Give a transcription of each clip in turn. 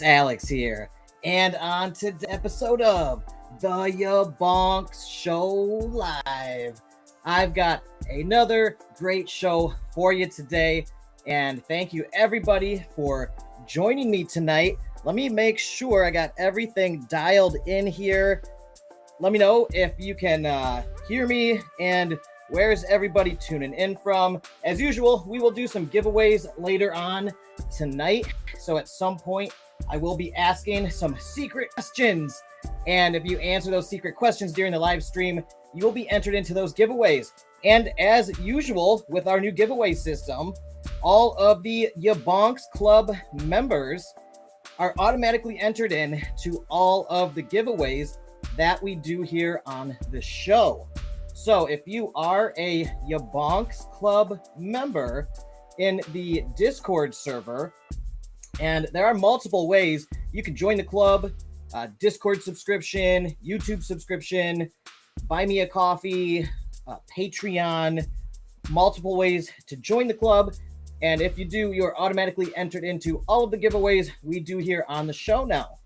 Alex here, and on today's episode of the YaBonks Show Live, I've got another great show for you today, and thank you everybody for joining me tonight. Let me make sure I got everything dialed in here. Let me know if you can hear me and where's everybody tuning in from. As usual, we will do some giveaways later on tonight, so at some point I will be asking some secret questions. And if you answer those secret questions during the live stream, you will be entered into those giveaways. And as usual, with our new giveaway system, all of the YaBonks Club members are automatically entered in to all of the giveaways that we do here on the show. So if you are a YaBonks Club member in the Discord server, and there are multiple ways you can join the club: Discord subscription, YouTube subscription, buy me a coffee, Patreon, multiple ways to join the club. And if you do, you're automatically entered into all of the giveaways we do here on the show now.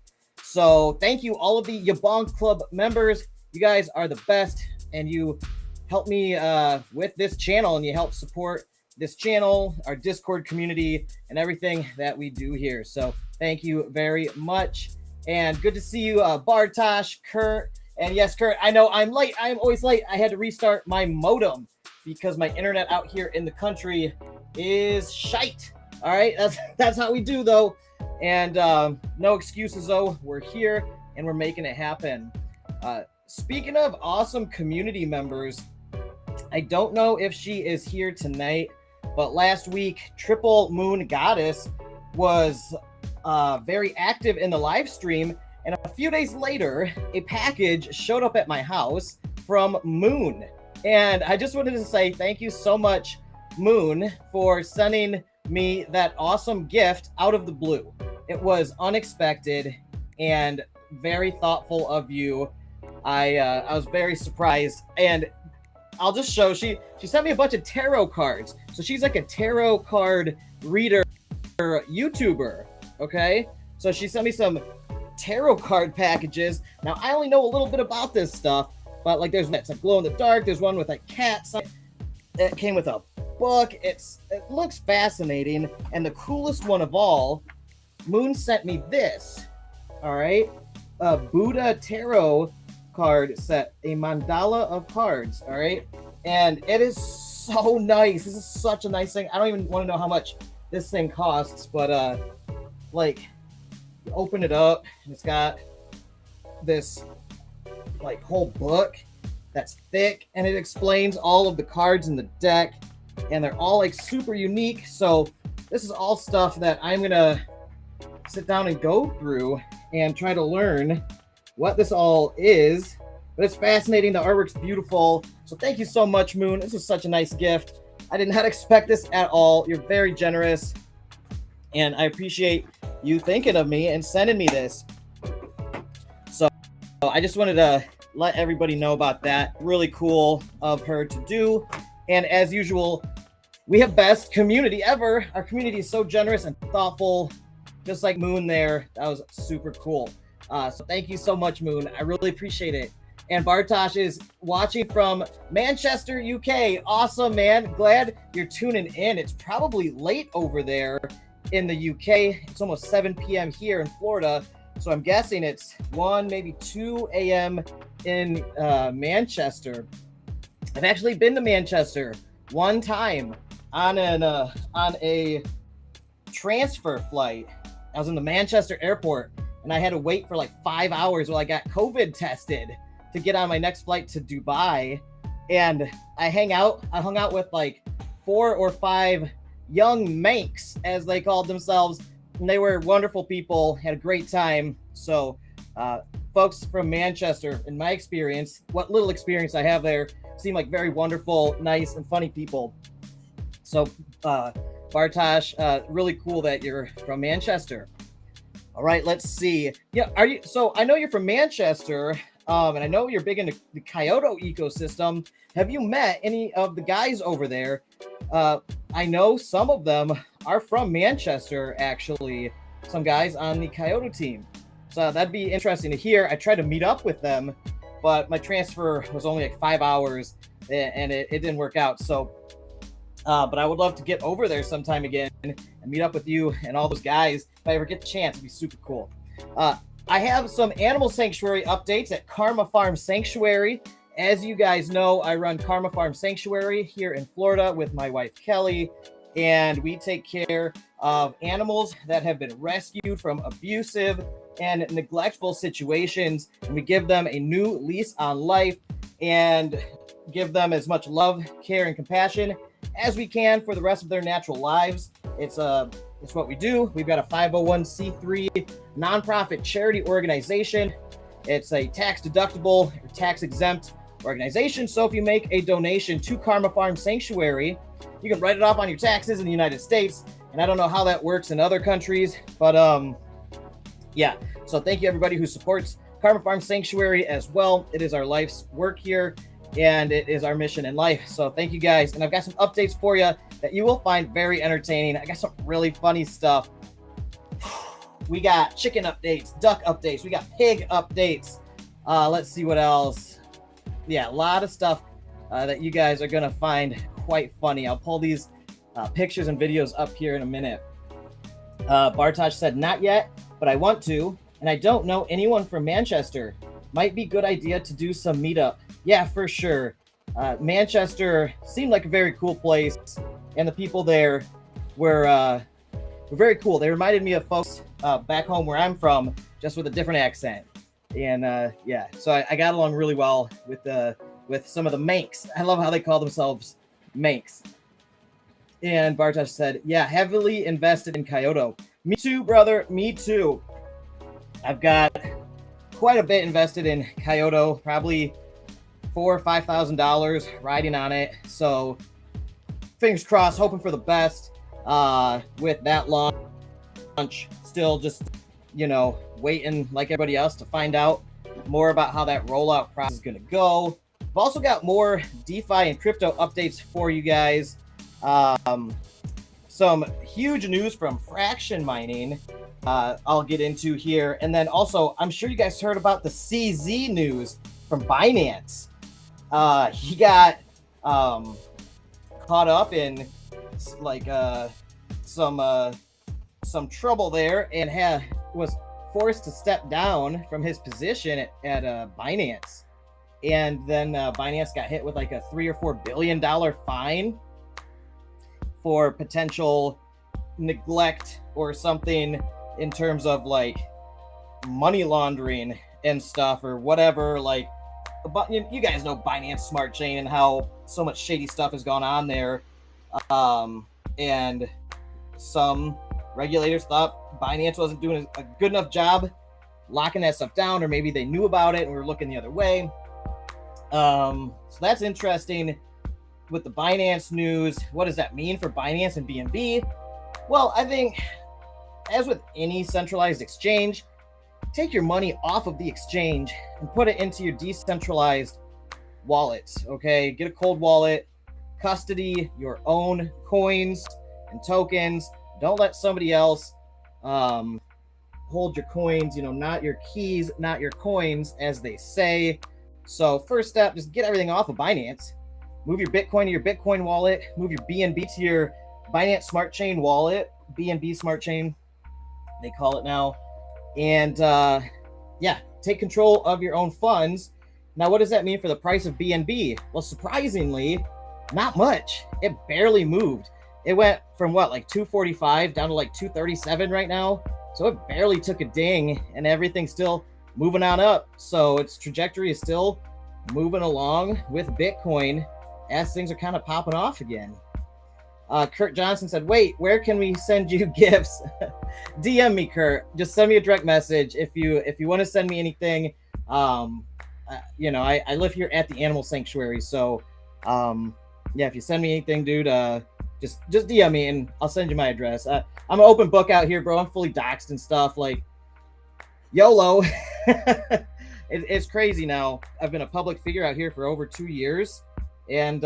So thank you, all of the YaBonks Club members. You guys are the best, and you help me with this channel, and you help support this channel, our Discord community, and everything that we do here. So thank you very much. And good to see you, Bartosh, Kurt. And yes, Kurt, I know I'm late. I'm always late. I had to restart my modem because my internet out here in the country is shite. All right, that's how we do, though. And no excuses, though. We're here and we're making it happen. Speaking of awesome community members, I don't know if she is here tonight, but last week, Triple Moon Goddess was very active in the live stream. And a few days later, a package showed up at my house from Moon. And I just wanted to say thank you so much, Moon, for sending me that awesome gift out of the blue. It was unexpected and very thoughtful of you. I was very surprised, and I'll just show. She sent me a bunch of tarot cards. So she's like a tarot card reader YouTuber. Okay, so she sent me some tarot card packages. Now I only know a little bit about this stuff, but like there's one like glow in the dark. There's one with like cats. It came with a book. It looks fascinating, and the coolest one of all, Moon sent me this. All right, a Buddha tarot card set, a mandala of cards. All right, and it is so nice. This is such a nice thing. I don't even want to know how much this thing costs, but like you open it up and it's got this like whole book that's thick, and it explains all of the cards in the deck, and they're all like super unique. So this is all stuff that I'm gonna sit down and go through and try to learn what this all is. But it's fascinating. The artwork's beautiful. So thank you so much, Moon. This is such a nice gift. I did not expect this at all. You're very generous, and I appreciate you thinking of me and sending me this. So I just wanted to let everybody know about that. Really cool of her to do. And as usual, we have best community ever. Our community is so generous and thoughtful, just like Moon there. That was super cool. So thank you so much, Moon. I really appreciate it. And Bartosh is watching from Manchester, UK. Awesome, man. Glad you're tuning in. It's probably late over there in the UK. It's almost 7 p.m. here in Florida. So I'm guessing it's 1, maybe 2 a.m. in Manchester. I've actually been to Manchester one time on a transfer flight. I was in the Manchester airport, and I had to wait for like 5 hours while I got COVID tested to get on my next flight to Dubai. And I hung out with like 4 or 5 young Manx, as they called themselves, and they were wonderful people, had a great time. So folks from Manchester, in my experience, what little experience I have there, seem like very wonderful, nice, and funny people. So Bartosh, really cool that you're from Manchester. All right, let's see. Yeah, so I know you're from Manchester, and I know you're big into the Kyoto ecosystem. Have you met any of the guys over there? I know some of them are from Manchester, actually. some guys on the Kyoto team. So that'd be interesting to hear. I tried to meet up with them, but my transfer was only like 5 hours and it didn't work out. So, but I would love to get over there sometime again and meet up with you and all those guys. If I ever get the chance, it'd be super cool. I have some animal sanctuary updates at Karma Farm Sanctuary. As you guys know, I run Karma Farm Sanctuary here in Florida with my wife, Kelly, and we take care of animals that have been rescued from abusive and neglectful situations, and we give them a new lease on life and give them as much love, care, and compassion as we can for the rest of their natural lives. It's what we do. We've got a 501c3 nonprofit charity organization. It's a tax deductible or tax exempt organization. So if you make a donation to Karma Farm Sanctuary, you can write it off on your taxes in the United States. And I don't know how that works in other countries, but yeah. So thank you everybody who supports Karma Farm Sanctuary as well. It is our life's work here, and it is our mission in life. So thank you guys. And I've got some updates for you that you will find very entertaining. I got some really funny stuff. We got chicken updates, duck updates. We got pig updates. Let's see what else. Yeah, a lot of stuff that you guys are going to find quite funny. I'll pull these pictures and videos up here in a minute. Bartosh said, not yet, but I want to. And I don't know anyone from Manchester. Might be good idea to do some meetup. Yeah, for sure. Manchester seemed like a very cool place, and the people there were very cool. They reminded me of folks back home where I'm from, just with a different accent. And yeah, so I got along really well with some of the Manx. I love how they call themselves Manx. And Bartosh said, yeah, heavily invested in Kyoto. Me too, brother. Me too. I've got quite a bit invested in Kyoto, probably $4,000 or $5,000 riding on it. So fingers crossed, hoping for the best with that launch. Still just, waiting like everybody else to find out more about how that rollout process is going to go. I've also got more DeFi and crypto updates for you guys. Some huge news from fraction mining I'll get into here. And then also, I'm sure you guys heard about the CZ news from Binance. He got caught up in like some trouble there and was forced to step down from his position at Binance. And then Binance got hit with like a $3 or $4 billion fine for potential neglect or something in terms of like money laundering and stuff or whatever. Like, but you guys know Binance Smart Chain and how so much shady stuff has gone on there. And some regulators thought Binance wasn't doing a good enough job locking that stuff down, or maybe they knew about it and were looking the other way. So that's interesting with the Binance news. What does that mean for Binance and BNB? Well, I think as with any centralized exchange, take your money off of the exchange and put it into your decentralized wallets, okay? Get a cold wallet, custody your own coins and tokens. Don't let somebody else hold your coins, not your keys, not your coins, as they say. So first step, just get everything off of Binance. Move your Bitcoin to your Bitcoin wallet. Move your BNB to your Binance Smart Chain wallet. BNB Smart Chain, they call it now. And yeah, take control of your own funds. Now, what does that mean for the price of BNB? Well, surprisingly, not much. It barely moved. It went from like 245 down to like 237 right now. So it barely took a ding, and everything's still moving on up. So its trajectory is still moving along with Bitcoin as things are kind of popping off again. Kurt Johnson said, wait, where can we send you gifts? DM me, Kurt. Just send me a direct message if you want to send me anything. I live here at the Animal Sanctuary, so yeah, if you send me anything, dude, just DM me and I'll send you my address. I'm an open book out here, bro. I'm fully doxxed and stuff. Like, YOLO. It's crazy now. I've been a public figure out here for over 2 years, and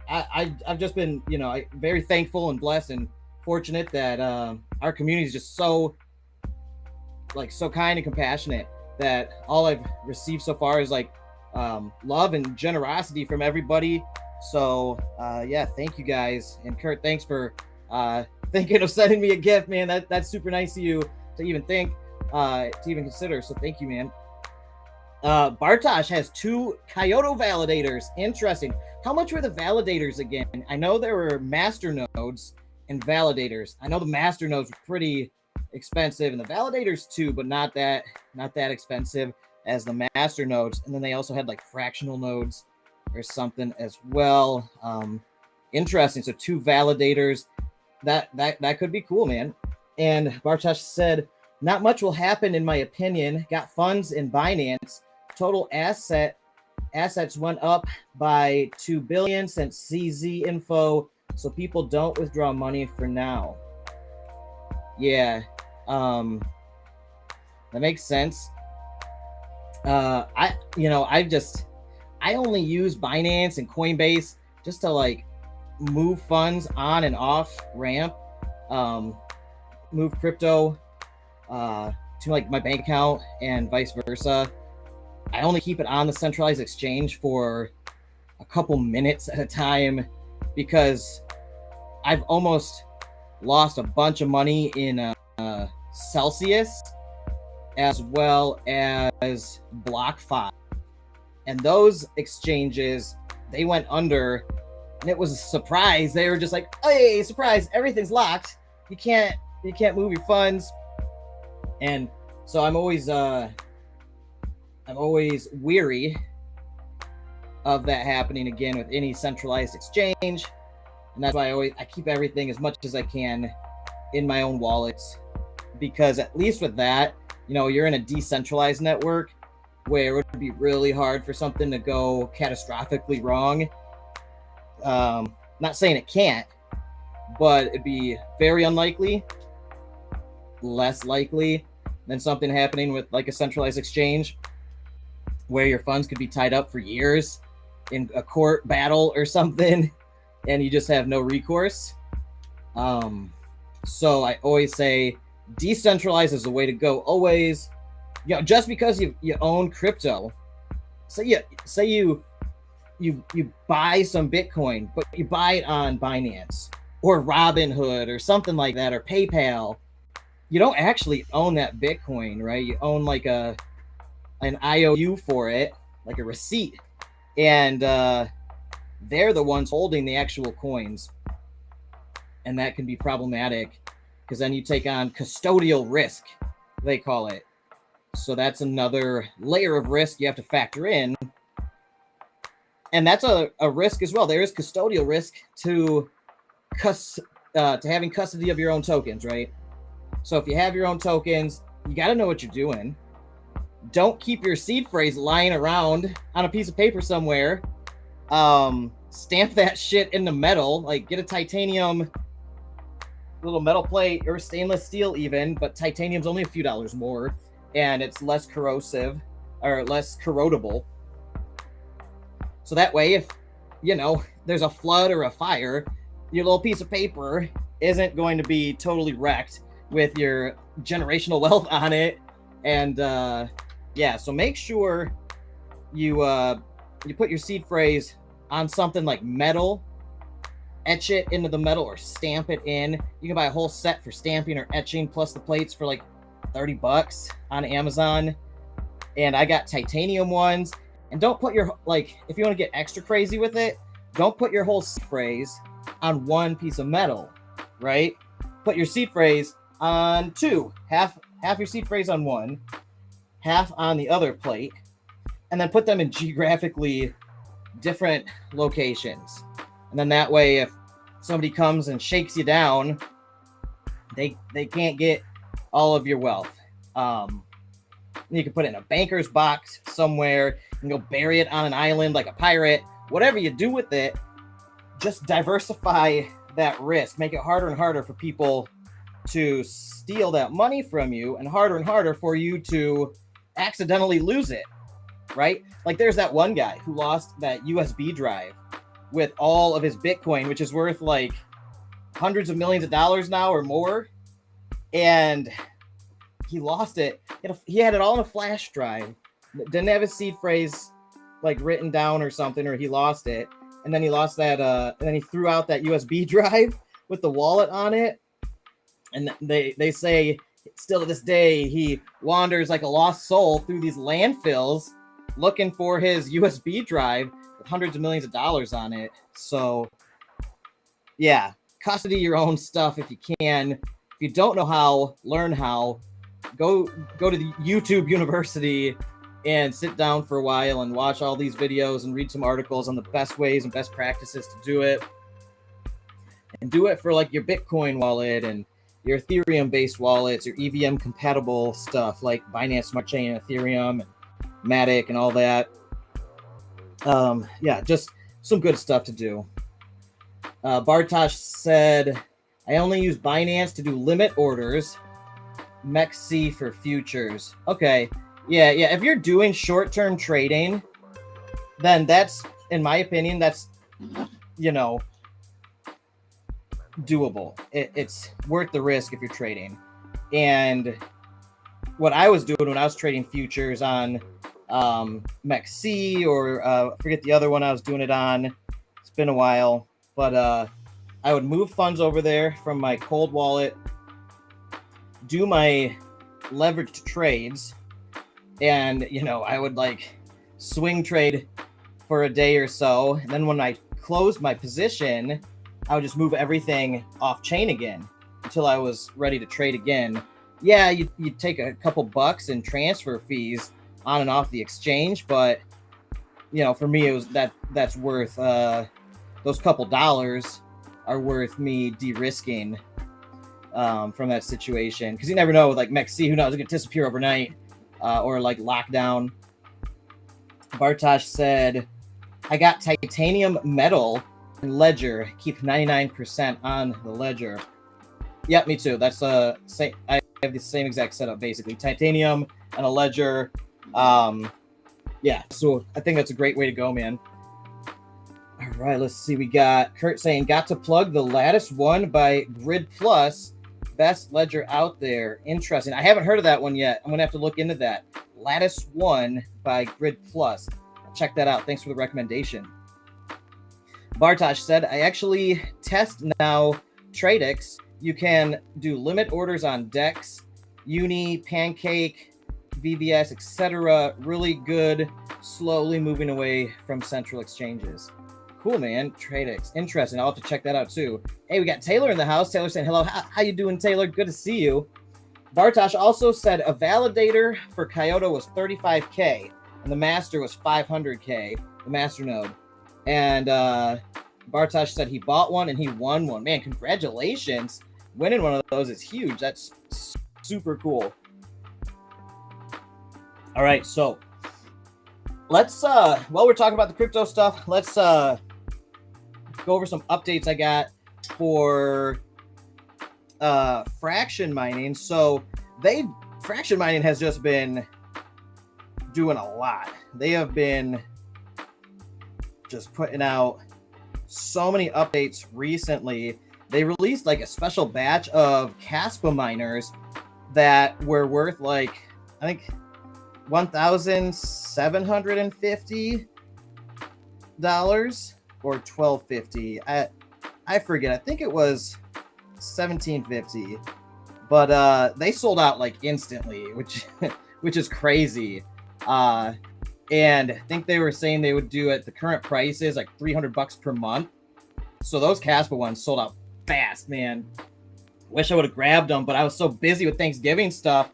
I've just been, very thankful and blessed and fortunate that our community is just so kind and compassionate, that all I've received so far is like love and generosity from everybody. So yeah, thank you guys. And Kurt, thanks for thinking of sending me a gift, man. That's super nice of you to even think, to even consider. So thank you, man. Bartosh has 2 Kyoto validators. Interesting. How much were the validators again? I know there were master nodes and validators. I know the master nodes were pretty expensive, and the validators too, but not that expensive as the master nodes. And then they also had like fractional nodes or something as well. Interesting. So 2 validators. That could be cool, man. And Bartosh said, not much will happen in my opinion. Got funds in Binance. Total assets went up by 2 billion since CZ info, so people don't withdraw money for now. Yeah, that makes sense. I only use Binance and Coinbase just to like move funds on and off ramp, move crypto to like my bank account and vice versa. I only keep it on the centralized exchange for a couple minutes at a time, because I've almost lost a bunch of money in Celsius as well as BlockFi. And those exchanges, they went under, and it was a surprise. They were just like, hey, surprise, everything's locked. You can't move your funds. And so I'm always weary of that happening again with any centralized exchange. And that's why I keep everything as much as I can in my own wallets, because at least with that, you're in a decentralized network where it would be really hard for something to go catastrophically wrong. Not saying it can't, but it'd be very unlikely, less likely than something happening with like a centralized exchange where your funds could be tied up for years in a court battle or something, and you just have no recourse. So I always say decentralize is the way to go. Always, just because you own crypto, say you buy some Bitcoin, but you buy it on Binance or Robinhood or something like that, or PayPal, you don't actually own that Bitcoin, right? You own like an IOU for it, like a receipt, and they're the ones holding the actual coins, and that can be problematic because then you take on custodial risk, they call it. So that's another layer of risk you have to factor in, and that's a risk as well. There is custodial risk to having custody of your own tokens, right? So if you have your own tokens, you got to know what you're doing. Don't keep your seed phrase lying around on a piece of paper somewhere. Stamp that shit in the metal, like get a titanium little metal plate or stainless steel even, but titanium's only a few dollars more and it's less corrosive or less corrodable. So that way, if there's a flood or a fire, your little piece of paper isn't going to be totally wrecked with your generational wealth on it. And so make sure you put your seed phrase on something like metal, etch it into the metal or stamp it in. You can buy a whole set for stamping or etching plus the plates for like $30 on Amazon. And I got titanium ones. And don't put your, if you want to get extra crazy with it, don't put your whole seed phrase on one piece of metal, right? Put your seed phrase on two, half your seed phrase on one, half on the other plate, and then put them in geographically different locations. And then that way, if somebody comes and shakes you down, they can't get all of your wealth. You can put it in a banker's box somewhere. You can go bury it on an island like a pirate. Whatever you do with it, just diversify that risk. Make it harder and harder for people to steal that money from you, and harder for you to accidentally lose it, right? Like there's that one guy who lost that USB drive with all of his Bitcoin, which is worth like hundreds of millions of dollars now or more, and he lost it. He had it all in a flash drive. Didn't have his seed phrase like written down or something, or he lost it. And then he lost that, and then he threw out that USB drive with the wallet on it. And they say still to this day, he wanders like a lost soul through these landfills looking for his USB drive with hundreds of millions of dollars on it. So yeah, custody your own stuff if you can. If you don't know how, learn how. Go to the YouTube University and sit down for a while and watch all these videos and read some articles on the best ways and best practices to do it. And do it for like your Bitcoin wallet and your Ethereum based wallets, your EVM compatible stuff like Binance Smart Chain and Ethereum and Matic and all that. Yeah, just some good stuff to do. Bartosh said, I only use Binance to do limit orders. MEXC for futures. Okay. Yeah. If you're doing short-term trading, then that's, in my opinion, that's, doable. It's worth the risk if you're trading. And what I was doing when I was trading futures on MEXC or forget the other one I was doing it on. It's been a while, but I would move funds over there from my cold wallet, do my leveraged trades, and I would like swing trade for a day or so, and then when I closed my position, I would just move everything off chain again until I was ready to trade again. Yeah, you'd take a couple bucks in transfer fees on and off the exchange, but for me it was that's worth those couple dollars are worth me de-risking from that situation, because you never know with like MEXC, who knows, it could disappear overnight or like lockdown. Bartosh said, I got titanium metal and ledger, keep 99% on the ledger. Yep, me too. That's same. I have the same exact setup basically, titanium and a ledger. Yeah, so I think that's a great way to go, man. All right, let's see. We got Kurt saying, got to plug the Lattice One by Grid Plus. Best ledger out there. Interesting. I haven't heard of that one yet. I'm going to have to look into that. Lattice One by Grid Plus. Check that out. Thanks for the recommendation. Bartosh said, I actually test now Tradex. You can do limit orders on DEX, Uni, Pancake, VVS, etc. Really good, slowly moving away from central exchanges. Cool, man. Tradex. Interesting. I'll have to check that out too. Hey, we got Taylor in the house. Taylor saying, hello. How you doing, Taylor? Good to see you. Bartosh also said a validator for Kyoto was $35K and the master was $500K, the master node. And Bartosh said he bought one and he won one. Man, congratulations. Winning one of those is huge. That's super cool. All right, so let's while we're talking about the crypto stuff, let's go over some updates I got for fraction mining. So fraction mining has just been doing a lot. They have been just putting out so many updates recently. They released like a special batch of Caspa miners that were worth like, I think, $1,750 or $1,250. I forget. I think it was $1,750, but they sold out like instantly, which is crazy. And I think they were saying they would do at the current prices like $300 per month. So those Caspa ones sold out fast, man. Wish I would have grabbed them, but I was so busy with Thanksgiving stuff.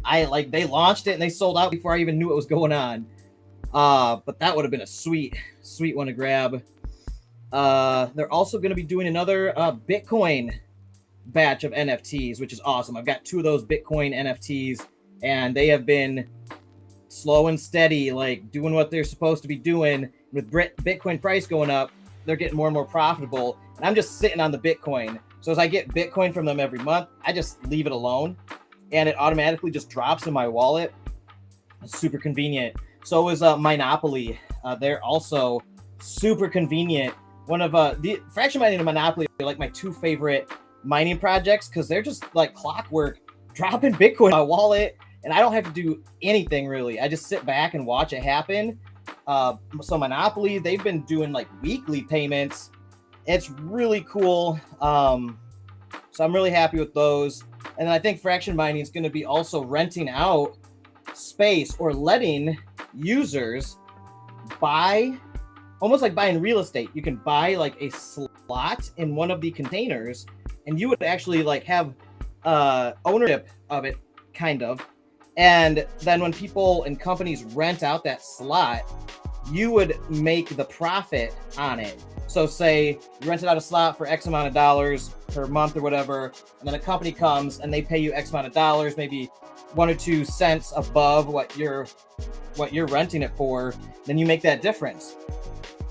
They launched it and they sold out before I even knew what was going on. But that would have been a sweet one to grab. They're also going to be doing another Bitcoin batch of NFTs, which is awesome. I've got 2 of those Bitcoin NFTs, and they have been slow and steady, like doing what they're supposed to be doing. With Bitcoin price going up, they're getting more and more profitable. And I'm just sitting on the Bitcoin. So as I get Bitcoin from them every month, I just leave it alone, and it automatically just drops in my wallet. It's super convenient. So is Minopoly. They're also super convenient one of the Fraction Mining and Monopoly are like my two favorite mining projects because they're just like clockwork, dropping Bitcoin in my wallet, and I don't have to do anything really. I just sit back and watch it happen. So Monopoly, they've been doing like weekly payments. It's really cool. So I'm really happy with those. And then I think Fraction Mining is going to be also renting out space or letting users buy, almost like buying real estate. You can buy like a slot in one of the containers, and you would actually like have ownership of it, kind of. And then when people and companies rent out that slot, you would make the profit on it. So say you rented out a slot for X amount of dollars per month or whatever, and then a company comes and they pay you X amount of dollars, maybe 1 or 2 cents above what you're renting it for, then you make that difference.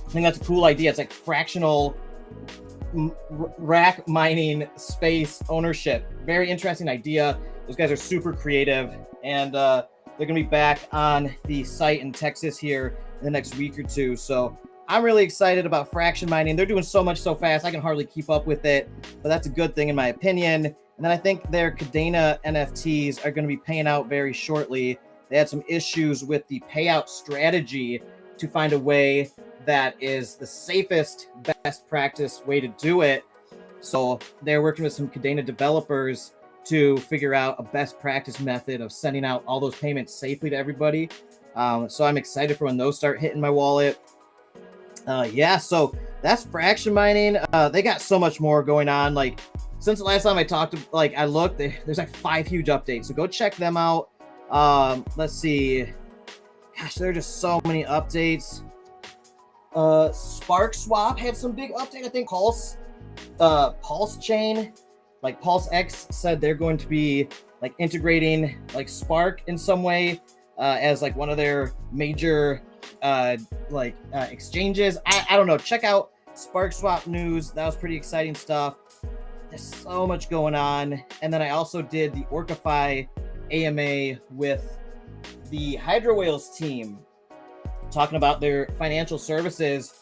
I think that's a cool idea. It's like fractional rack mining space ownership. Very interesting idea. Those guys are super creative, and they're gonna be back on the site in Texas here in the next week or two. So I'm really excited about Fraction Mining. They're doing so much so fast, I can hardly keep up with it, but that's a good thing in my opinion. And then I think their Cadena NFTs are going to be paying out very shortly. They had some issues with the payout strategy to find a way that is the safest, best practice way to do it. So they're working with some Cadena developers to figure out a best practice method of sending out all those payments safely to everybody. So I'm excited for when those start hitting my wallet. Yeah, so that's Fraction Mining. They got so much more going on. Like since the last time I talked, like I looked, there's like 5 huge updates. So go check them out. Let's see. Gosh, there are just so many updates. Spark Swap had some big update. I think Pulse Chain, like Pulse X said they're going to be like integrating like Spark in some way as like one of their major exchanges. I don't know. Check out Spark Swap news. That was pretty exciting stuff. There's so much going on. And then I also did the Orcify AMA with the Hydro Whales team, talking about their financial services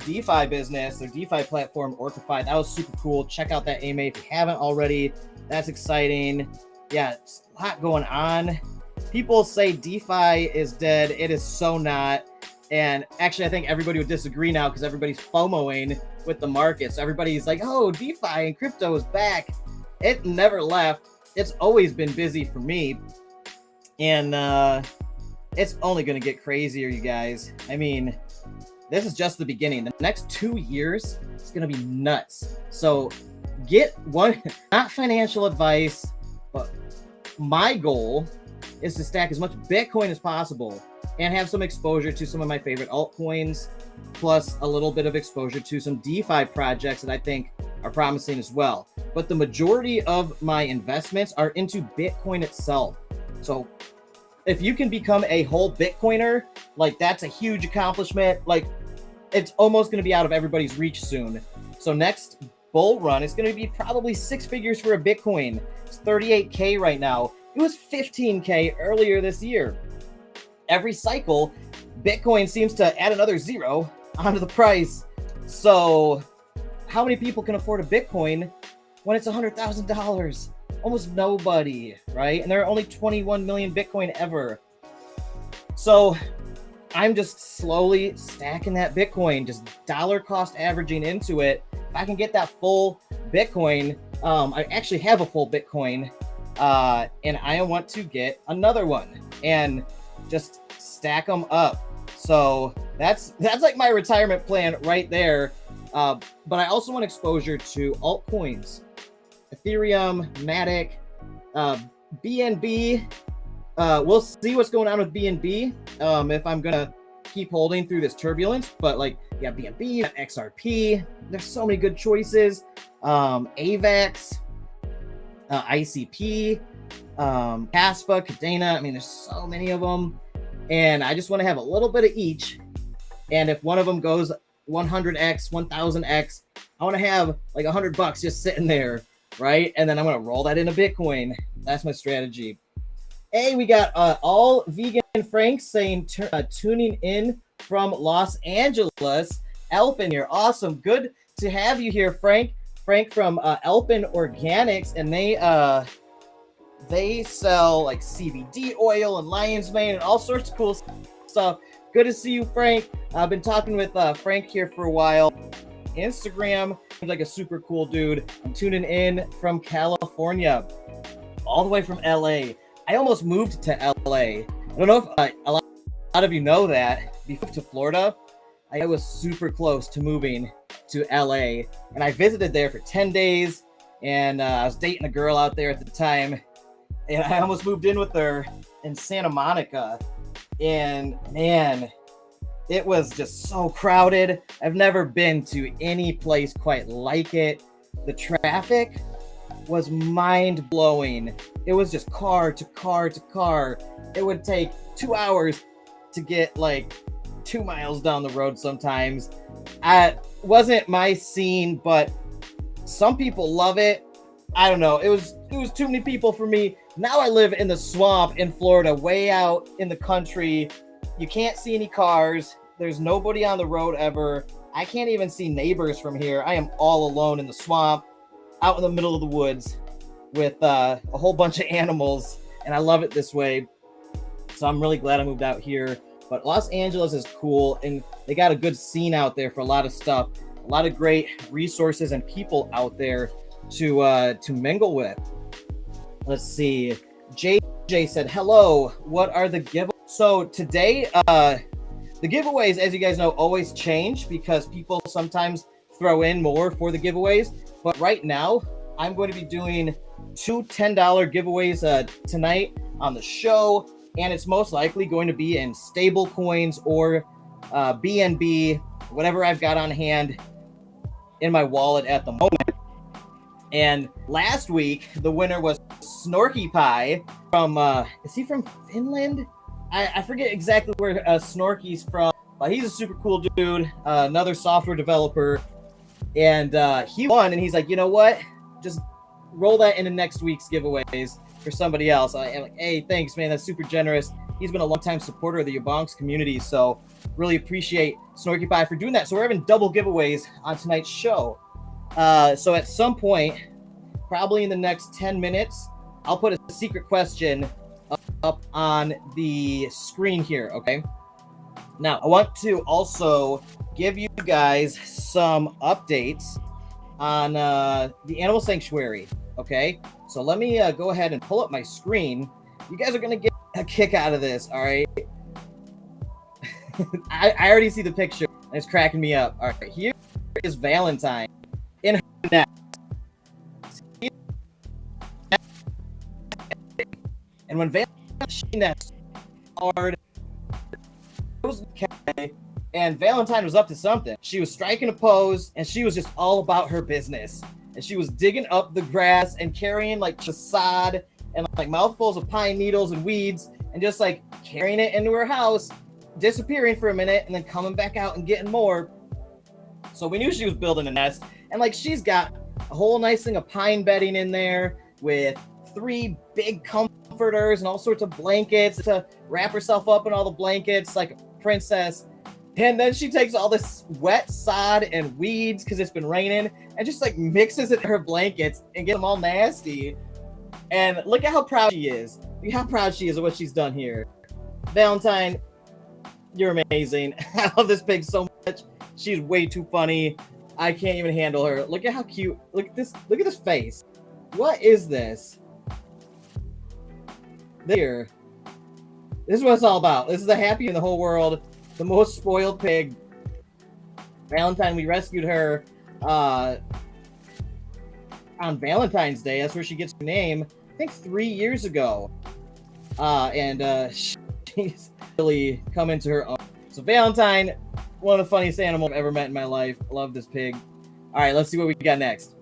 DeFi business, their DeFi platform, Orcify. That was super cool. Check out that AMA if you haven't already. That's exciting. Yeah, it's a lot going on. People say DeFi is dead. It is so not. And actually, I think everybody would disagree now because everybody's FOMOing with the market. So everybody's like, oh, DeFi and crypto is back. It never left. It's always been busy for me. And it's only going to get crazier, you guys. I mean, this is just the beginning. The next 2 years, it's going to be nuts. So get one, not financial advice, but my goal is to stack as much Bitcoin as possible and have some exposure to some of my favorite altcoins, plus a little bit of exposure to some DeFi projects that I think are promising as well. But the majority of my investments are into Bitcoin itself. So if you can become a whole Bitcoiner, like that's a huge accomplishment. Like it's almost going to be out of everybody's reach soon. So next bull run is going to be probably 6 figures for a Bitcoin. It's 38K right now. It was 15K earlier this year. Every cycle, Bitcoin seems to add another zero onto the price. So how many people can afford a Bitcoin when it's $100,000? Almost nobody, right? And there are only 21 million Bitcoin ever. So I'm just slowly stacking that Bitcoin, just dollar cost averaging into it. If I can get that full Bitcoin, I actually have a full Bitcoin, and I want to get another one and just stack them up. So that's like my retirement plan right there. But I also want exposure to altcoins, Ethereum, Matic, BNB. We'll see what's going on with BNB. If I'm gonna keep holding through this turbulence, but like, yeah, BNB, XRP. There's so many good choices. AVAX, ICP, Caspa, Cadena. I mean, there's so many of them, and I just want to have a little bit of each. And if one of them goes 100x, 1000x, I want to have like $100 just sitting there, right? And then I'm gonna roll that into Bitcoin. That's my strategy. Hey, we got all vegan Frank saying tuning in from Los Angeles. Elpin here. Awesome. Good to have you here, Frank. Frank from Elpin Organics, and they sell like CBD oil and lion's mane and all sorts of cool stuff. Good to see you, Frank. I've been talking with Frank here for a while. Instagram, seems like a super cool dude. I'm tuning in from California, all the way from LA. I almost moved to LA. I don't know if a lot of you know that. Before to Florida, I was super close to moving to LA, and I visited there for 10 days, and I was dating a girl out there at the time, and I almost moved in with her in Santa Monica, and man, it was just so crowded. I've never been to any place quite like it. The traffic was mind-blowing. It was just car to car to car. It would take 2 hours to get like 2 miles down the road sometimes. It wasn't my scene, but some people love it. I don't know. It was too many people for me. Now I live in the swamp in Florida, way out in the country. You can't see any cars. There's nobody on the road ever. I can't even see neighbors from here. I am all alone in the swamp, out in the middle of the woods with a whole bunch of animals, and I love it this way. So I'm really glad I moved out here. But Los Angeles is cool, and they got a good scene out there for a lot of stuff. A lot of great resources and people out there to mingle with. Let's see. JJ said, hello, what are the giveaways? So today, the giveaways, as you guys know, always change because people sometimes throw in more for the giveaways. But right now, I'm going to be doing 2 $10 giveaways tonight on the show. And it's most likely going to be in stable coins or BNB, whatever I've got on hand in my wallet at the moment. And last week, the winner was Snorky Pie from, is he from Finland? I forget exactly where Snorky's from, but he's a super cool dude, another software developer. And he won, and he's like, you know what? Just roll that into next week's giveaways for somebody else. I'm like, hey, thanks, man. That's super generous. He's been a long-time supporter of the YaBonks community, so really appreciate Snorky Pie for doing that. So we're having double giveaways on tonight's show. So at some point, probably in the next 10 minutes, I'll put a secret question up on the screen here, okay? Now, I want to also give you guys some updates on the Animal Sanctuary, okay? So let me go ahead and pull up my screen. You guys are going to get a kick out of this, all right? I already see the picture, and it's cracking me up. All right, here is Valentine in her nest. And when Valentine, she nests hard, and Valentine was up to something. She was striking a pose, and she was just all about her business. And she was digging up the grass and carrying like sod and like mouthfuls of pine needles and weeds, and just like carrying it into her house, disappearing for a minute, and then coming back out and getting more. So we knew she was building a nest, and like she's got a whole nice thing of pine bedding in there with 3 big comforters and all sorts of blankets to wrap herself up in all the blankets like a princess. And then she takes all this wet sod and weeds because it's been raining and just like mixes it in her blankets and gets them all nasty. And look at how proud she is. Look how proud she is of what she's done here. Valentine, you're amazing. I love this pig so much. She's way too funny. I can't even handle her. Look at how cute. Look at this. Look at this face. What is this? There. This is what it's all about. This is the happiest in the whole world. The most spoiled pig. Valentine, we rescued her on Valentine's Day. That's where she gets her name. I think 3 years ago. And she's really come into her own. So Valentine, one of the funniest animals I've ever met in my life. I love this pig. All right, let's see what we got next.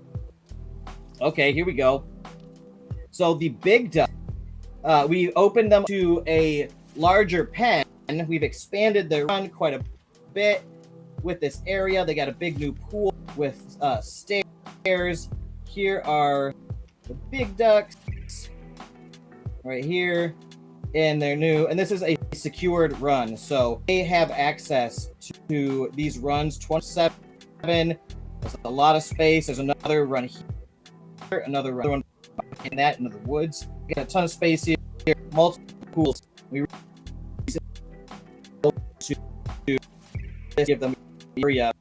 Okay, here we go. So the big duck, we opened them to a larger pen. We've expanded their run quite a bit with this area. They got a big new pool with stairs. Here are the big ducks right here in their new, and this is a secured run, so they have access to these runs 27. There's a lot of space. There's another run here, another run in that into the woods. We got a ton of space here, multiple pools. We to give them area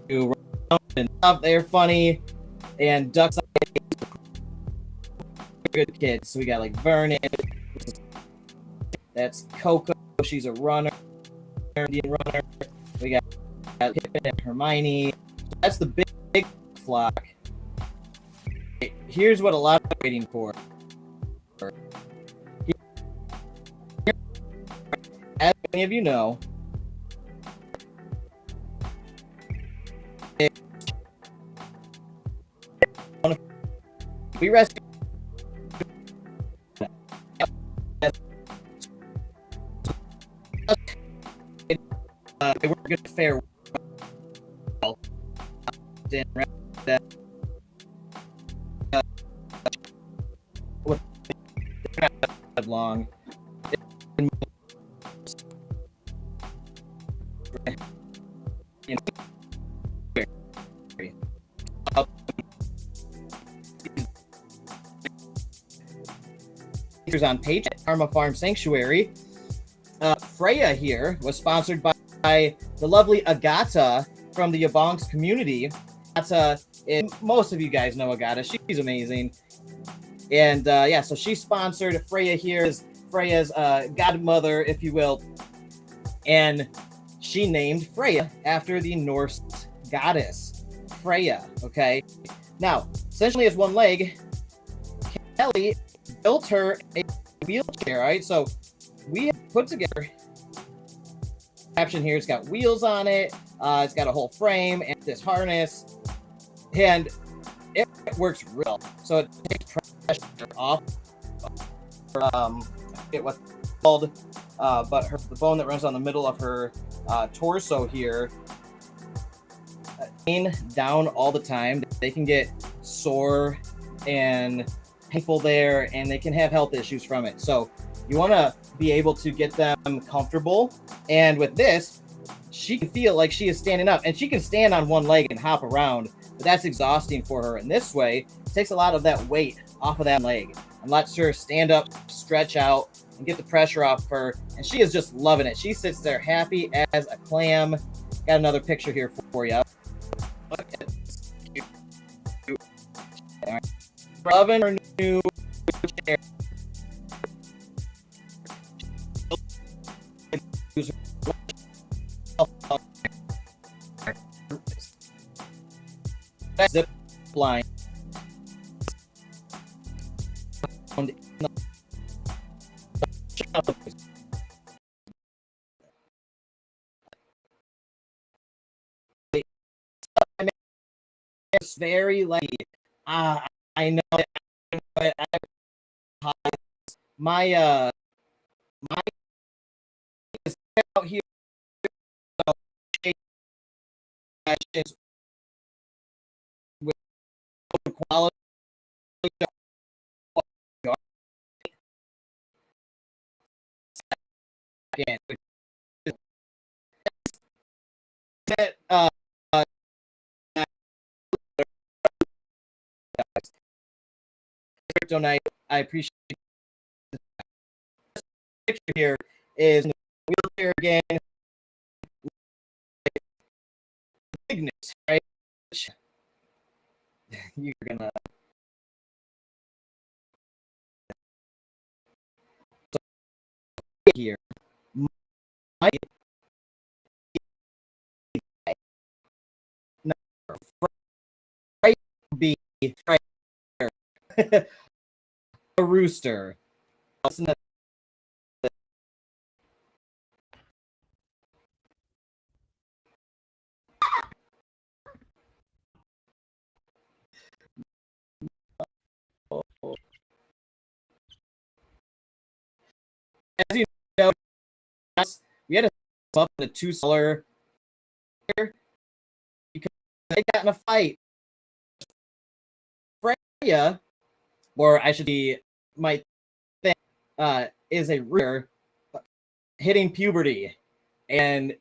to run and stuff. They're funny, and ducks good kids. So we got like Vernon. That's Coco. She's a runner, Indian runner. We got Pippin and Hermione. So that's the big flock. Here's what a lot of waiting for. As many of you know, we rescue. They weren't going to fare well. Long. On page at Karma Farm Sanctuary. Freya here was sponsored by the lovely Agata from the YaBonks community. Most of you guys know Agata. She's amazing. And yeah, so she sponsored Freya here, is Freya's godmother, if you will. And she named Freya after the Norse goddess, Freya, okay? Now, essentially as one leg, Kelly built her a wheelchair, right? So we put together caption here. It's got wheels on it. It's got a whole frame and this harness, and it works real. So it takes pressure off. I forget what it's called, but the bone that runs on the middle of her torso here, pain down all the time. They can get sore and painful there, and they can have health issues from it. So you want to be able to get them comfortable. And with this, she can feel like she is standing up, and she can stand on one leg and hop around, but that's exhausting for her. And this way, it takes a lot of that weight off of that leg and lets her stand up, stretch out, and get the pressure off her. And she is just loving it. She sits there happy as a clam. Got another picture here for you. Look at this cute. All right. Loving her new chair. Zip line. It's very light. I know that, but my is out here with quality. Donate. I appreciate it. This picture here is in the wheelchair again. Bigness, right? You're gonna here. Might be a rooster. As you know, we had to up the $2 because they got in a fight. Freya, or I should be, might think, is a reader hitting puberty, and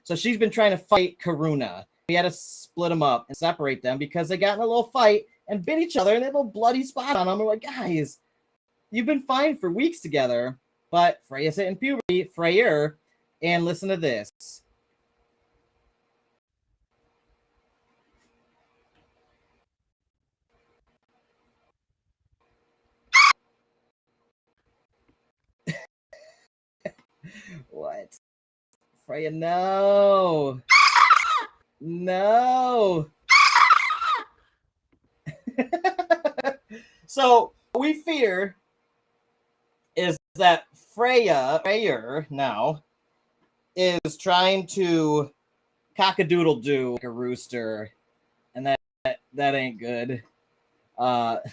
so she's been trying to fight Karuna. We had to split them up and separate them because they got in a little fight and bit each other, and they have a bloody spot on them. We're like, guys, you've been fine for weeks together, but Freya's hitting puberty, Freya, and listen to this. What? Freya, no. No. So we fear is that Freya now is trying to cock-a-doodle-doo like a rooster, and that ain't good. Bartosh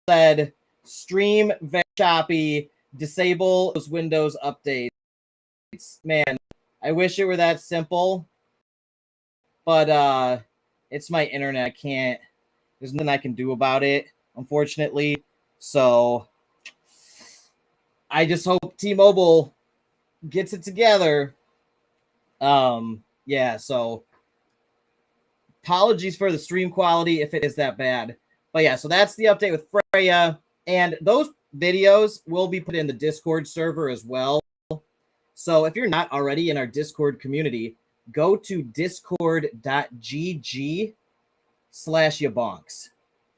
said, stream very choppy, disable those Windows updates. Man, I wish it were that simple, but it's my internet. I can't, there's nothing I can do about it, unfortunately. So I just hope T-Mobile gets it together. Yeah, so apologies for the stream quality if it is that bad. But yeah, so that's the update with Freya. And those videos will be put in the Discord server as well. So if you're not already in our Discord community, go to discord.gg/YaBonks.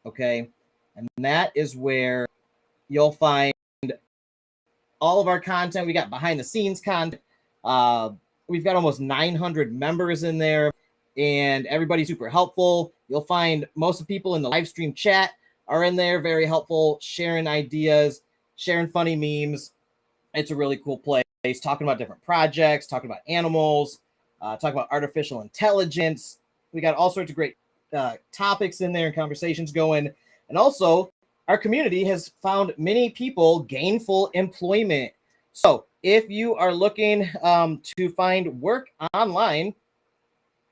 Okay. And that is where you'll find all of our content. We got behind the scenes content. We've got almost 900 members in there, and everybody's super helpful. You'll find most of the people in the live stream chat are in there, very helpful, sharing ideas, sharing funny memes. It's a really cool place, talking about different projects, talking about animals, talking about artificial intelligence. We got all sorts of great topics in there and conversations going. And also, our community has found many people gainful employment. So if you are looking to find work online,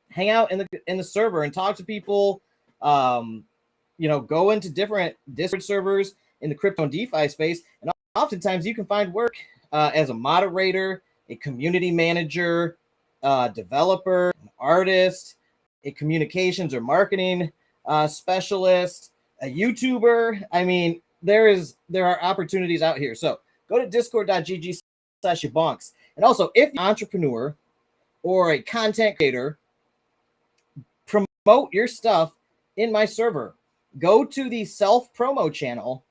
hang out in the server and talk to people. Go into different Discord servers in the crypto and DeFi space, and oftentimes you can find work as a moderator, a community manager, developer, an artist, a communications or marketing specialist, a YouTuber. I mean, there are opportunities out here. So go to discord.gg/YaBonks. And also, if you're an entrepreneur or a content creator, promote your stuff in my server. Go to the self-promo channel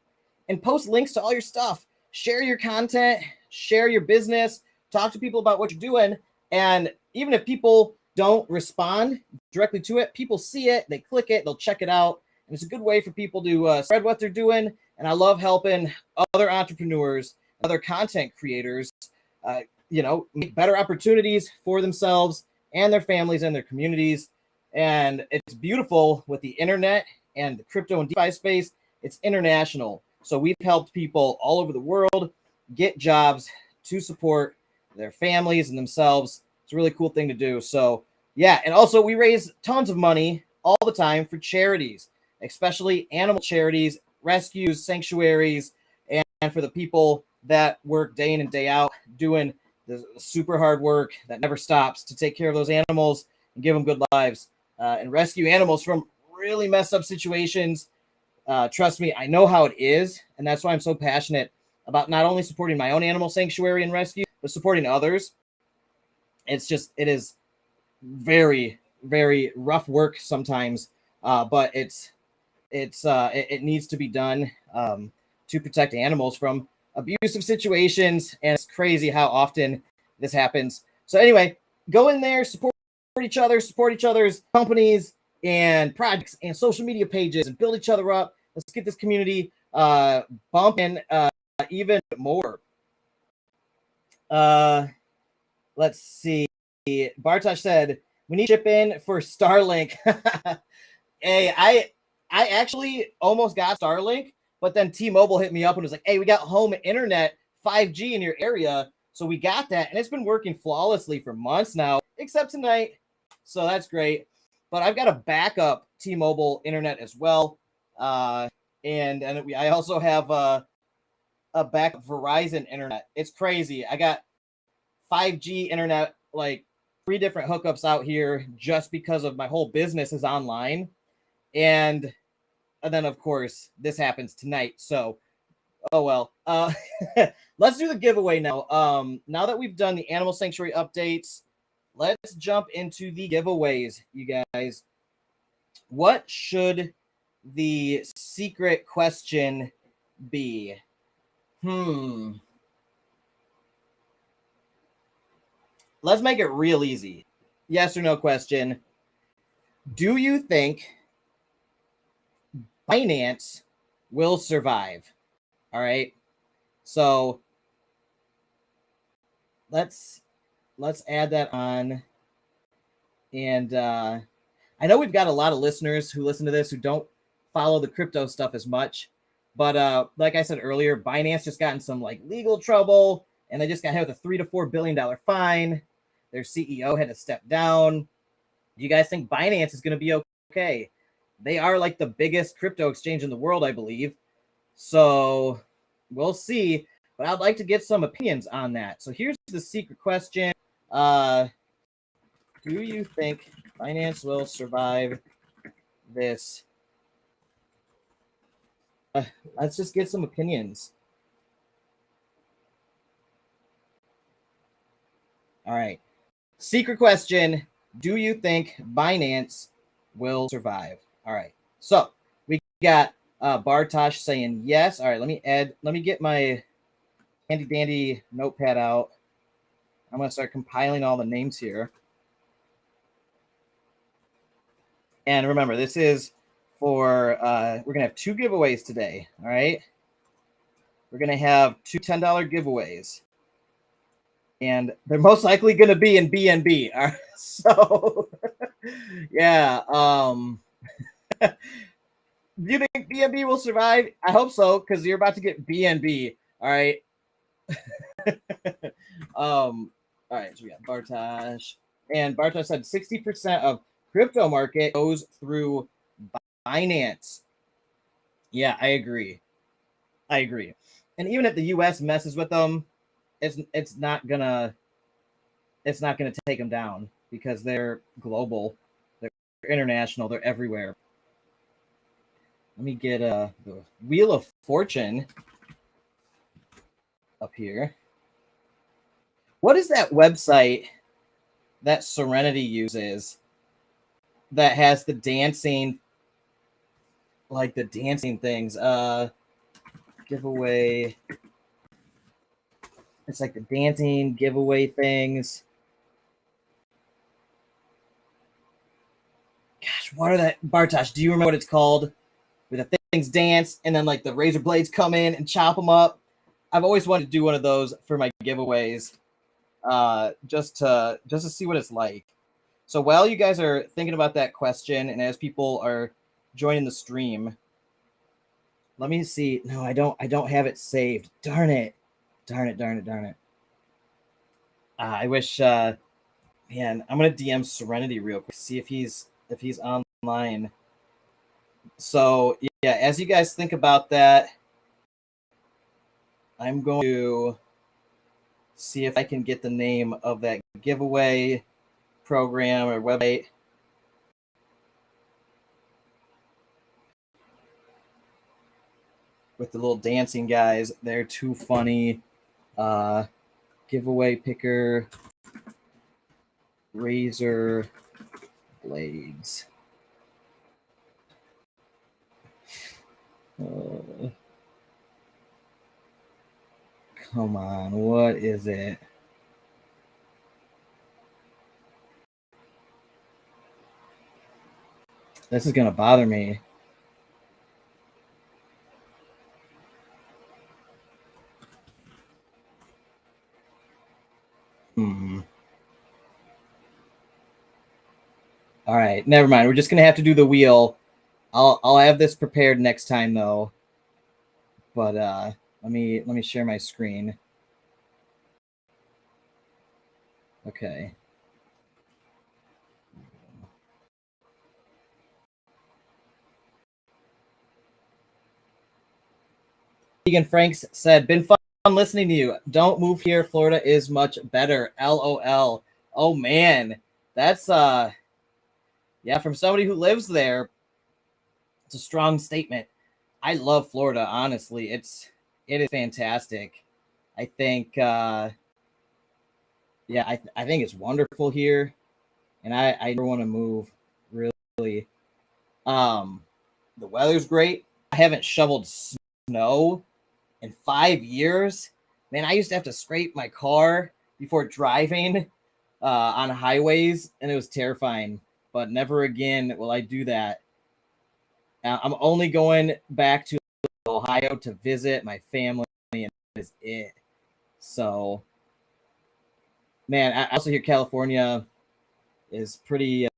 and post links to all your stuff. Share your content, share your business, talk to people about what you're doing. And even if people don't respond directly to it, people see it, they click it, they'll check it out. And it's a good way for people to spread what they're doing. And I love helping other entrepreneurs, other content creators, make better opportunities for themselves and their families and their communities. And it's beautiful with the internet and the crypto and DeFi space. It's international. So we've helped people all over the world get jobs to support their families and themselves. It's a really cool thing to do. So yeah, and also we raise tons of money all the time for charities, especially animal charities, rescues, sanctuaries, and for the people that work day in and day out doing the super hard work that never stops to take care of those animals and give them good lives and rescue animals from really messed up situations. Trust me, I know how it is, and that's why I'm so passionate about not only supporting my own animal sanctuary and rescue, but supporting others. It is very, very rough work sometimes, but it needs to be done to protect animals from abusive situations, and it's crazy how often this happens. So anyway, go in there, support each other, support each other's companies and projects and social media pages, and build each other up. Let's get this community bumping even more. Let's see. Bartosh said, we need to chip in for Starlink. Hey, I actually almost got Starlink, but then T-Mobile hit me up and was like, hey, we got home internet 5G in your area. So we got that, and it's been working flawlessly for months now, except tonight. So that's great. But I've got a backup T-Mobile internet as well. and I also have a backup Verizon internet. It's crazy. I got 5G internet, like 3 different hookups out here, just because of my whole business is online, and then of course this happens tonight. So, oh well. Let's do the giveaway now. Now that we've done the Animal Sanctuary updates, let's jump into the giveaways, you guys. What should the secret question be? Let's make it real easy. Yes or no question. Do you think Binance will survive? All right. So let's add that on. And I know we've got a lot of listeners who listen to this who don't follow the crypto stuff as much. But like I said earlier, Binance just got in some like legal trouble, and they just got hit with a $3 to $4 billion fine. Their CEO had to step down. Do you guys think Binance is going to be okay? They are like the biggest crypto exchange in the world, I believe. So we'll see. But I'd like to get some opinions on that. So here's the secret question. Do you think Binance will survive this? Let's just get some opinions. All right. Secret question. Do you think Binance will survive? All right. So we got Bartosh saying yes. All right. Let me get my handy dandy notepad out. I'm going to start compiling all the names here. And remember, this is for, we're going to have 2 giveaways today. All right. We're going to have 2 $10 giveaways. And they're most likely going to be in BNB. All right. So, yeah. Do you think BNB will survive? I hope so, because you're about to get BNB. All right. All right. So we got Bartosh. And Bartosh said 60% of crypto market goes through Binance. Yeah, I agree. And even if the US messes with them, it's not gonna take them down, because they're global, they're international, they're everywhere. Let me get the Wheel of Fortune up here. What is that website that Serenity uses that has the dancing, like the dancing things? Giveaway. It's like the dancing giveaway things. Gosh, what are that? Bartosh, do you remember what it's called? Where the things dance and then like the razor blades come in and chop them up. I've always wanted to do one of those for my giveaways, just to see what it's like. So while you guys are thinking about that question, and as people are joining the stream, let me see. No, I don't have it saved. Darn it. I wish. Man, I'm gonna DM Serenity real quick, see if he's online. So yeah, as you guys think about that, I'm going to see if I can get the name of that giveaway program or website. With the little dancing guys, they're too funny. Giveaway picker, razor blades. Come on, what is it? This is gonna bother me. All right, never mind. We're just gonna have to do the wheel. I'll have this prepared next time though. But let me share my screen. Okay. Keegan Franks said, been fun listening to you. Don't move here. Florida is much better. LOL. Oh man. That's yeah, from somebody who lives there, it's a strong statement. I love Florida, honestly. It is fantastic. I think yeah, I think it's wonderful here. And I never want to move, really. The weather's great. I haven't shoveled snow in 5 years. Man, I used to have to scrape my car before driving on highways, and it was terrifying. But never again will I do that. I'm only going back to Ohio to visit my family, and that is it. So, man, I also hear California is pretty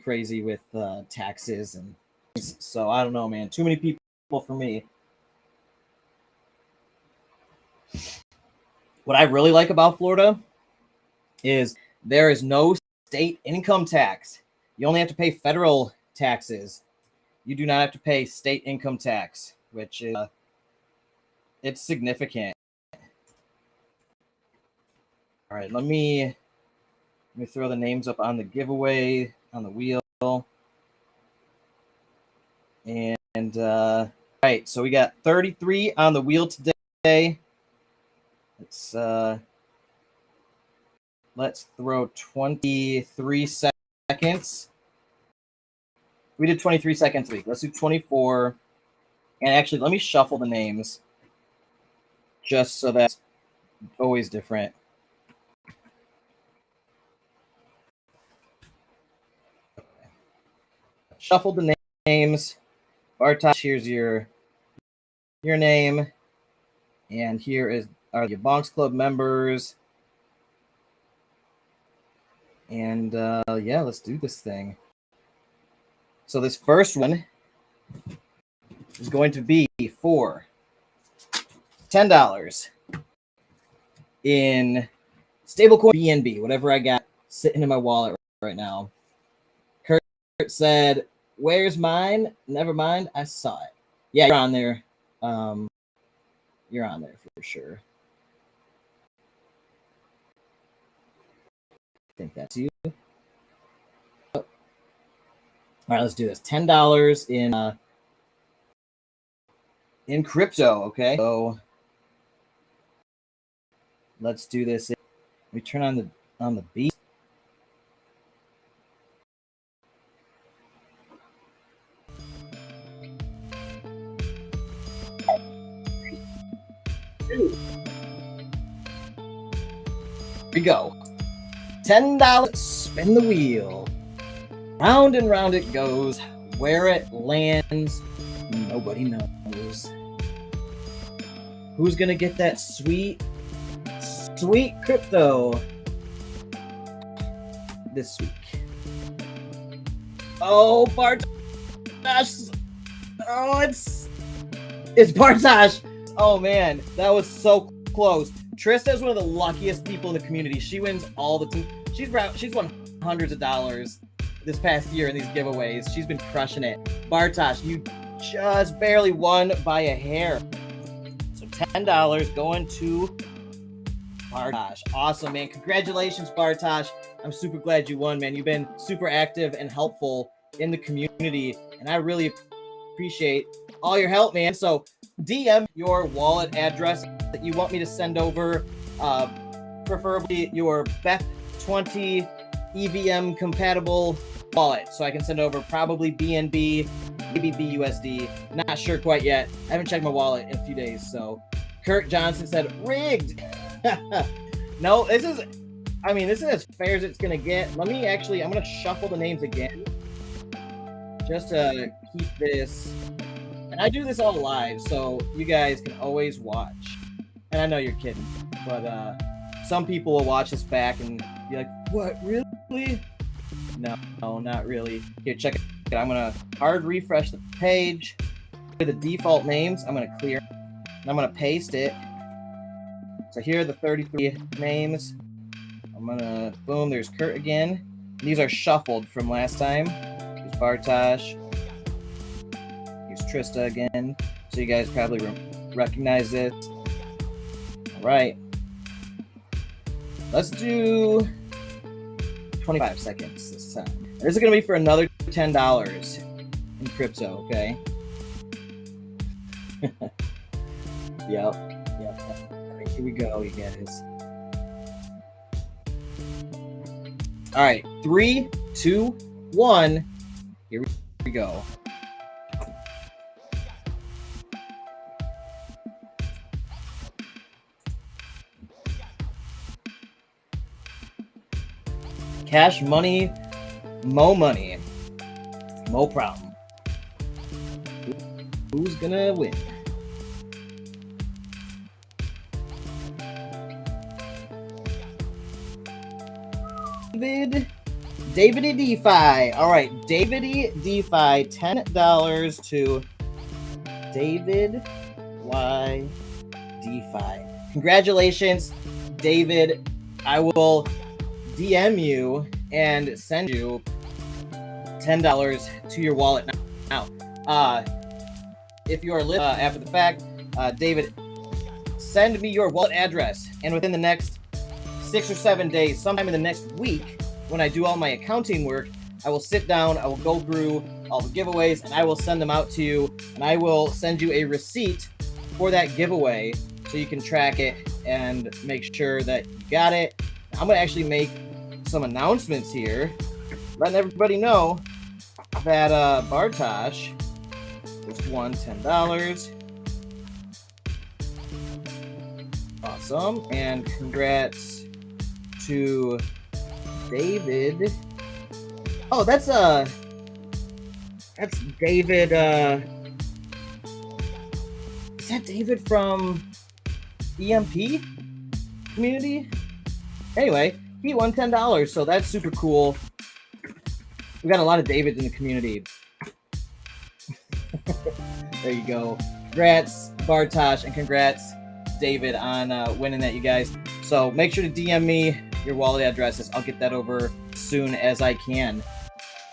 crazy with taxes, and so I don't know, man. Too many people for me. What I really like about Florida is there is no state income tax. You only have to pay federal taxes. You do not have to pay state income tax, which is it's significant. All right, let me throw the names up on the giveaway on the wheel. And all right, so we got 33 on the wheel today. Let's throw 23 seconds. We did 23 seconds a week. Let's do 24. And actually, let me shuffle the names just so that's always different. Shuffle the names. Bartosh, here's your name. And here are the YaBonks Club members. And yeah, let's do this thing. So this first one is going to be for $10 in stablecoin BNB, whatever I got sitting in my wallet right now. Kurt said, "Where's mine? Never mind, I saw it." Yeah, you're on there. You're on there for sure. I think that's you. Oh. All right, let's do this. $10 in crypto. Okay, so let's do this. Let me turn on the beat. Here we go. $10. Spin the wheel. Round and round it goes. Where it lands, nobody knows. Who's gonna get that sweet crypto this week? Oh, Bartosh. Oh, it's Bartosh. Oh man, that was so close. Trista is one of the luckiest people in the community. She wins all the time. She's won hundreds of dollars this past year in these giveaways. She's been crushing it. Bartosh, you just barely won by a hair. So $10 going to Bartosh. Awesome, man. Congratulations, Bartosh. I'm super glad you won, man. You've been super active and helpful in the community, and I really appreciate all your help, man. So DM your wallet address that you want me to send over, preferably your BEP20 EVM compatible wallet, so I can send over probably BNB, maybe BUSD. Not sure quite yet. I haven't checked my wallet in a few days. So Kurt Johnson said rigged. No, this is as fair as it's gonna get. I'm gonna shuffle the names again just to keep this. And I do this all live, so you guys can always watch. And I know you're kidding, but some people will watch this back and be like, "What, really?" No, not really. Here, check it. I'm gonna hard refresh the page. The default names, I'm gonna clear, and I'm gonna paste it. So here are the 33 names. I'm gonna boom. There's Kurt again. These are shuffled from last time. There's Bartosh. Here's Trista again, so you guys probably recognize this. All right. Let's do 25 seconds this time. This is going to be for another $10 in crypto, okay? Yep. All right, here we go, you guys. All right, 3, 2, 1. Here we go. Cash money, mo money, mo problem. Who's gonna win? David DeFi. All right, David DeFi, $10 to David Y DeFi. Congratulations, David. I will DM you and send you $10 to your wallet now. If you are after the fact, David, send me your wallet address, and within the next 6 or 7 days, sometime in the next week, when I do all my accounting work, I will sit down, I will go through all the giveaways, and I will send them out to you, and I will send you a receipt for that giveaway so you can track it and make sure that you got it. I'm going to actually make some announcements here, letting everybody know that Bartosh just won $10. Awesome, and congrats to David. Oh, that's David. Is that David from EMP community? Anyway, he won $10, so that's super cool. We got a lot of Davids in the community. There you go. Congrats, Bartosh, and congrats, David, on winning that, you guys. So make sure to DM me your wallet addresses. I'll get that over as soon as I can.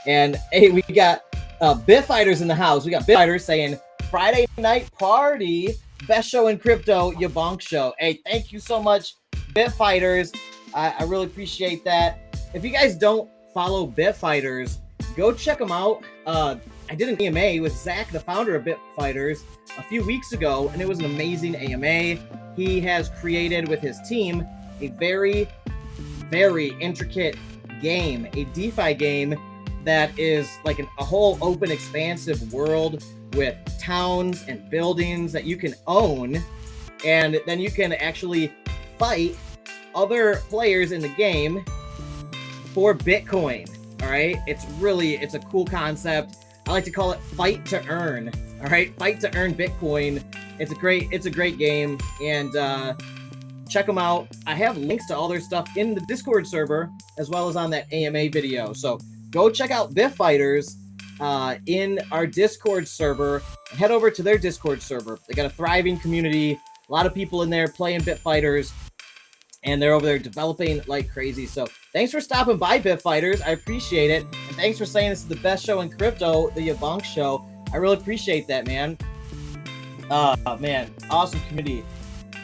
And hey, we got Bitfighters in the house. We got Bitfighters saying Friday night party, best show in crypto, YaBonks Show. Hey, thank you so much, Bitfighters. I really appreciate that. If you guys don't follow Bitfighters, go check them out. I did an AMA with Zach, the founder of Bitfighters, a few weeks ago, and it was an amazing AMA. He has created with his team a very, very intricate game, a DeFi game that is like a whole open, expansive world with towns and buildings that you can own, and then you can actually fight other players in the game for Bitcoin. All right, it's a cool concept. I like to call it fight to earn. All right, fight to earn Bitcoin. It's a great game, and check them out. I have links to all their stuff in the Discord server as well as on that AMA video. So go check out Bitfighters in our Discord server. Head over to their Discord server. They got a thriving community, a lot of people in there playing Bitfighters, and they're over there developing like crazy. So thanks for stopping by, Bitfighters. I appreciate it. And thanks for saying this is the best show in crypto, the YaBonks Show. I really appreciate that, man. Man, awesome community.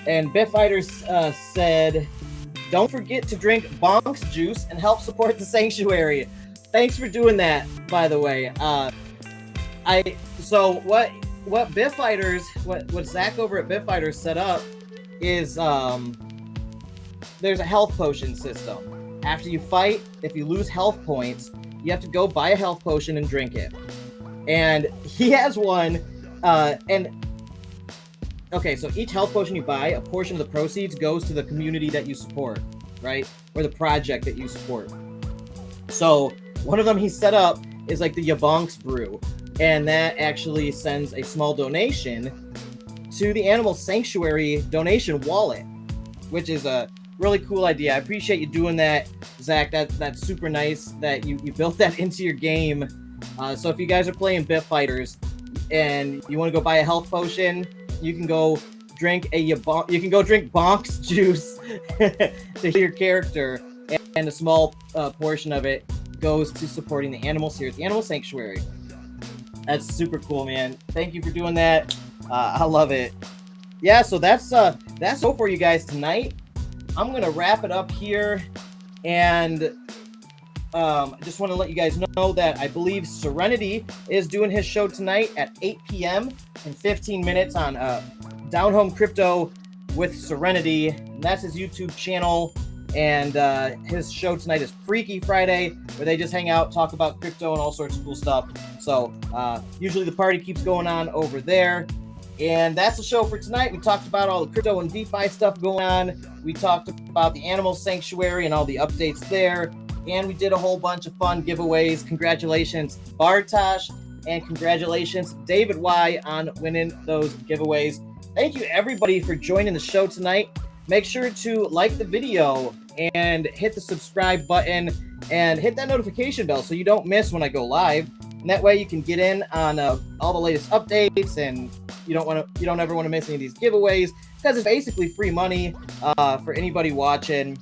And Bitfighters said, don't forget to drink Bonks juice and help support the sanctuary. Thanks for doing that, by the way. So what Bitfighters, what Zach over at Bitfighters set up is there's a health potion system. After you fight, if you lose health points, you have to go buy a health potion and drink it. And he has one, okay, so each health potion you buy, a portion of the proceeds goes to the community that you support, right? Or the project that you support. So one of them he set up is like the YaBonks brew, and that actually sends a small donation to the Animal Sanctuary donation wallet, which is a really cool idea. I appreciate you doing that, Zach. That's super nice that you built that into your game. So if you guys are playing Bitfighters and you want to go buy a health potion, you can go drink Bonks juice to your character, and a small portion of it goes to supporting the animals here at the Animal Sanctuary. That's super cool, man. Thank you for doing that. I love it. Yeah, so that's all for you guys tonight. I'm gonna wrap it up here, and I just want to let you guys know that I believe Serenity is doing his show tonight at 8 p.m. in 15 minutes on Down Home Crypto with Serenity. And that's his YouTube channel. And his show tonight is Freaky Friday, where they just hang out, talk about crypto and all sorts of cool stuff. So usually the party keeps going on over there. And that's the show for tonight. We talked about all the crypto and DeFi stuff going on. We talked about the animal sanctuary and all the updates there. And we did a whole bunch of fun giveaways. Congratulations, Bartosh, and congratulations, David Y, on winning those giveaways. Thank you, everybody, for joining the show tonight. Make sure to like the video and hit the subscribe button and hit that notification bell so you don't miss when I go live. And that way you can get in on all the latest updates, and you don't ever want to miss any of these giveaways, because it's basically free money for anybody watching.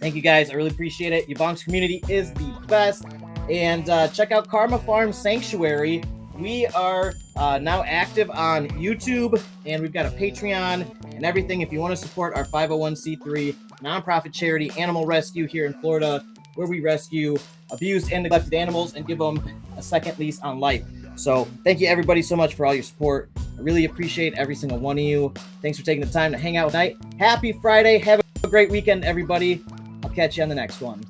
Thank you guys. I really appreciate it. YaBonks community is the best. And check out Karma Farm Sanctuary. We are now active on YouTube, and we've got a Patreon and everything if you want to support our 501c3 nonprofit charity Animal Rescue here in Florida, where we rescue abused and neglected animals and give them a second lease on life. So thank you, everybody, so much for all your support. I really appreciate every single one of you. Thanks for taking the time to hang out tonight. Happy Friday. Have a great weekend, everybody. I'll catch you on the next one.